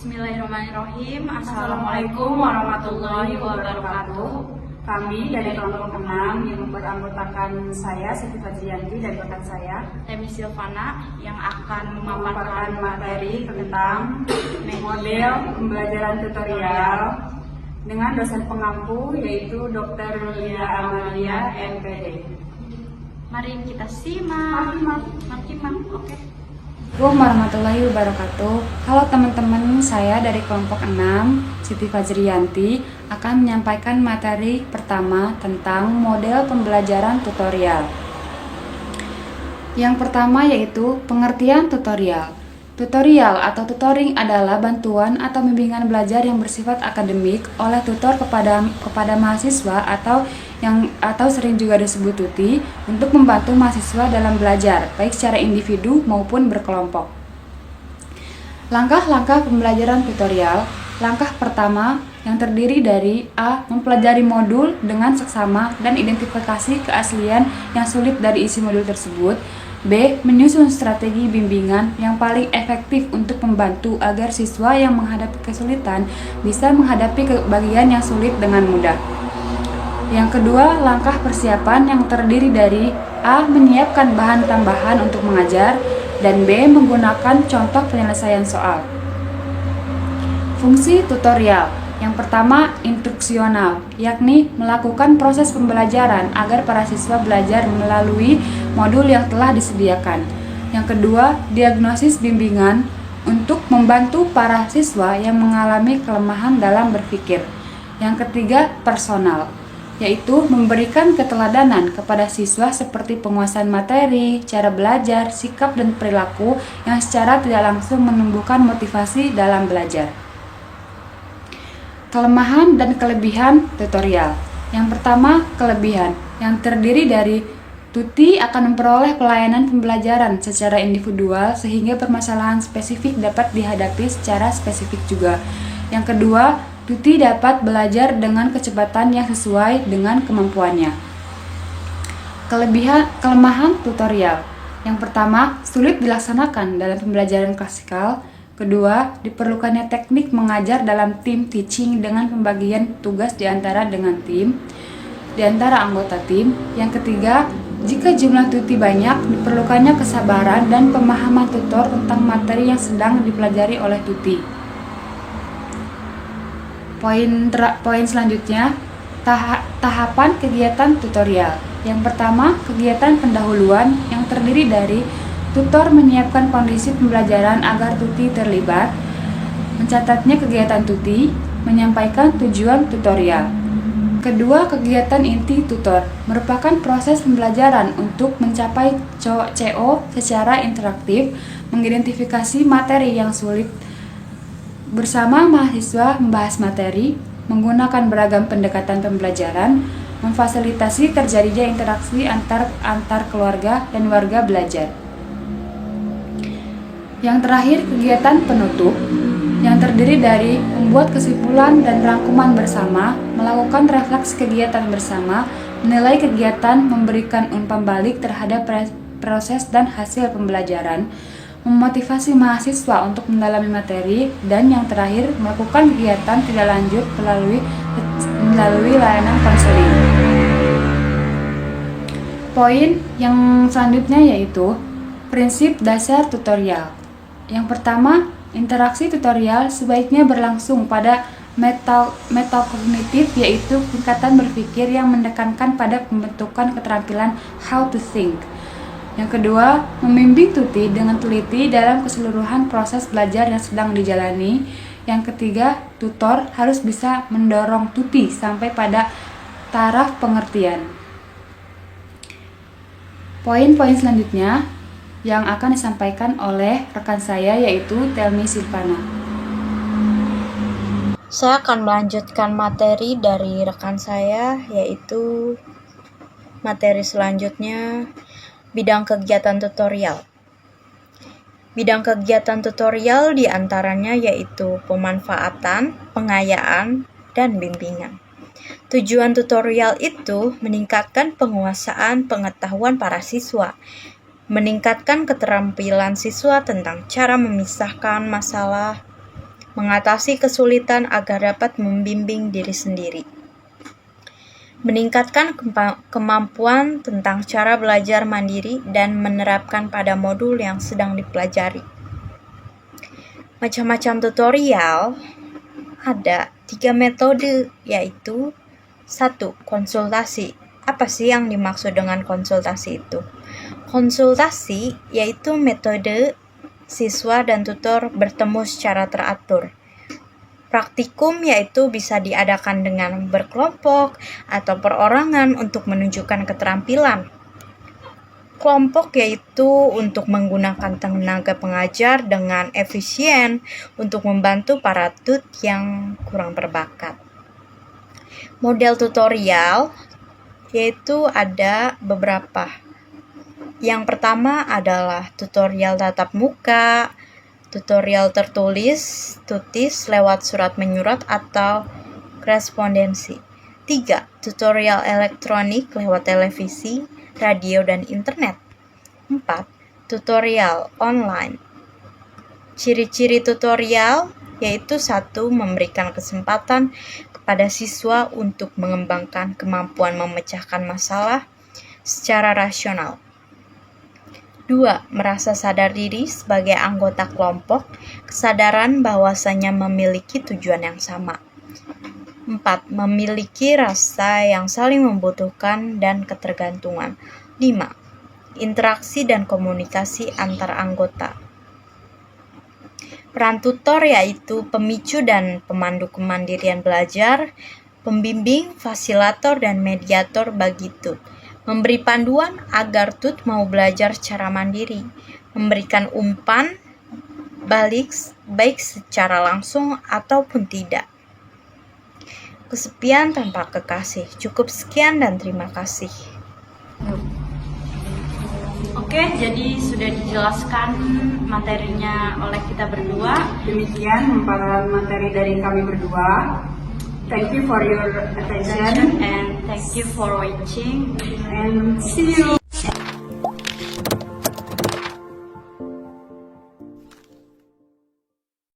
Bismillahirrahmanirrahim. Assalamualaikum warahmatullahi wabarakatuh. Kami dari kelompok 6 yang beranggotakan saya, Siti Fajriyanti, dan rekan saya, Temi Silvana, yang akan memaparkan materi tentang model pembelajaran tutorial dengan dosen pengampu yaitu Dr. Lia Amalia, MPD. Mari kita simak. Oke. Assalamualaikum warahmatullahi wabarakatuh. Halo teman-teman, saya dari kelompok 6, Siti Fajriyanti, akan menyampaikan materi pertama tentang model pembelajaran tutorial. Yang pertama yaitu pengertian tutorial. Tutorial atau tutoring adalah bantuan atau bimbingan belajar yang bersifat akademik oleh tutor kepada mahasiswa atau sering juga disebut tuti untuk membantu mahasiswa dalam belajar, baik secara individu maupun berkelompok. Langkah-langkah pembelajaran tutorial. Langkah pertama yang terdiri dari A. Mempelajari modul dengan seksama dan identifikasi keaslian yang sulit dari isi modul tersebut. B. Menyusun strategi bimbingan yang paling efektif untuk membantu agar siswa yang menghadapi kesulitan bisa menghadapi bagian yang sulit dengan mudah. Yang kedua, langkah persiapan yang terdiri dari A. Menyiapkan bahan tambahan untuk mengajar, dan B. Menggunakan contoh penyelesaian soal. Fungsi tutorial. Yang pertama, instruksional, yakni melakukan proses pembelajaran agar para siswa belajar melalui modul yang telah disediakan. Yang kedua, diagnosis bimbingan untuk membantu para siswa yang mengalami kelemahan dalam berpikir. Yang ketiga, personal, yaitu memberikan keteladanan kepada siswa seperti penguasaan materi, cara belajar, sikap dan perilaku yang secara tidak langsung menumbuhkan motivasi dalam belajar. Kelemahan dan kelebihan tutorial. Yang pertama, kelebihan, yang terdiri dari tuti akan memperoleh pelayanan pembelajaran secara individual sehingga permasalahan spesifik dapat dihadapi secara spesifik juga. Yang kedua, tuti dapat belajar dengan kecepatan yang sesuai dengan kemampuannya. Kelemahan tutorial. Yang pertama, sulit dilaksanakan dalam pembelajaran klasikal. Kedua, diperlukannya teknik mengajar dalam tim teaching dengan pembagian tugas di antara anggota tim. Yang ketiga, jika jumlah tuti banyak, diperlukannya kesabaran dan pemahaman tutor tentang materi yang sedang dipelajari oleh tuti. Poin selanjutnya, tahapan kegiatan tutorial. Yang pertama, kegiatan pendahuluan yang terdiri dari tutor menyiapkan kondisi pembelajaran agar tuti terlibat, mencatatnya kegiatan tuti, menyampaikan tujuan tutorial. Kedua, kegiatan inti tutor merupakan proses pembelajaran untuk mencapai CO secara interaktif, mengidentifikasi materi yang sulit bersama mahasiswa, membahas materi, menggunakan beragam pendekatan pembelajaran, memfasilitasi terjadinya interaksi antar keluarga dan warga belajar. Yang terakhir, kegiatan penutup yang terdiri dari membuat kesimpulan dan rangkuman bersama, melakukan refleksi kegiatan bersama, menilai kegiatan, memberikan umpan balik terhadap proses dan hasil pembelajaran, memotivasi mahasiswa untuk mendalami materi, dan yang terakhir, melakukan kegiatan tidak lanjut melalui layanan konseling. Poin yang selanjutnya yaitu prinsip dasar tutorial. Yang pertama, interaksi tutorial sebaiknya berlangsung pada metakognitif, yaitu tingkatan berpikir yang menekankan pada pembentukan keterampilan how to think. Yang kedua, membimbing tuti dengan teliti dalam keseluruhan proses belajar yang sedang dijalani. Yang ketiga, tutor harus bisa mendorong tuti sampai pada taraf pengertian. Poin-poin selanjutnya yang akan disampaikan oleh rekan saya yaitu Temi Silvana. Saya akan melanjutkan materi dari rekan saya, yaitu materi selanjutnya bidang kegiatan tutorial. Bidang kegiatan tutorial diantaranya yaitu pemanfaatan, pengayaan, dan bimbingan. Tujuan tutorial itu meningkatkan penguasaan pengetahuan para siswa, meningkatkan keterampilan siswa tentang cara memisahkan masalah, mengatasi kesulitan agar dapat membimbing diri sendiri. Meningkatkan kemampuan tentang cara belajar mandiri dan menerapkan pada modul yang sedang dipelajari. Macam-macam tutorial, ada 3 metode, yaitu 1. Konsultasi. Apa sih yang dimaksud dengan konsultasi itu? Konsultasi yaitu metode siswa dan tutor bertemu secara teratur. Praktikum yaitu bisa diadakan dengan berkelompok atau perorangan untuk menunjukkan keterampilan. Kelompok yaitu untuk menggunakan tenaga pengajar dengan efisien untuk membantu para tut yang kurang berbakat. Model tutorial yaitu ada beberapa. Yang pertama adalah tutorial tatap muka, tutorial tertulis, tutis lewat surat menyurat atau korespondensi. 3. Tutorial elektronik lewat televisi, radio, dan internet. 4. Tutorial online. Ciri-ciri tutorial yaitu 1. Memberikan kesempatan kepada siswa untuk mengembangkan kemampuan memecahkan masalah secara rasional. 2. Merasa sadar diri sebagai anggota kelompok, kesadaran bahwasanya memiliki tujuan yang sama. 4. Memiliki rasa yang saling membutuhkan dan ketergantungan. 5. Interaksi dan komunikasi antar anggota. Peran tutor yaitu pemicu dan pemandu kemandirian belajar, pembimbing, fasilitator, dan mediator bagi tut. Memberi panduan agar tut mau belajar secara mandiri, memberikan umpan balik baik secara langsung ataupun tidak. Kesepian tanpa kekasih. Cukup sekian dan terima kasih. Oke, jadi sudah dijelaskan materinya oleh kita berdua. Demikian paparan materi dari kami berdua. Thank you for your attention And thank you for watching. and see you.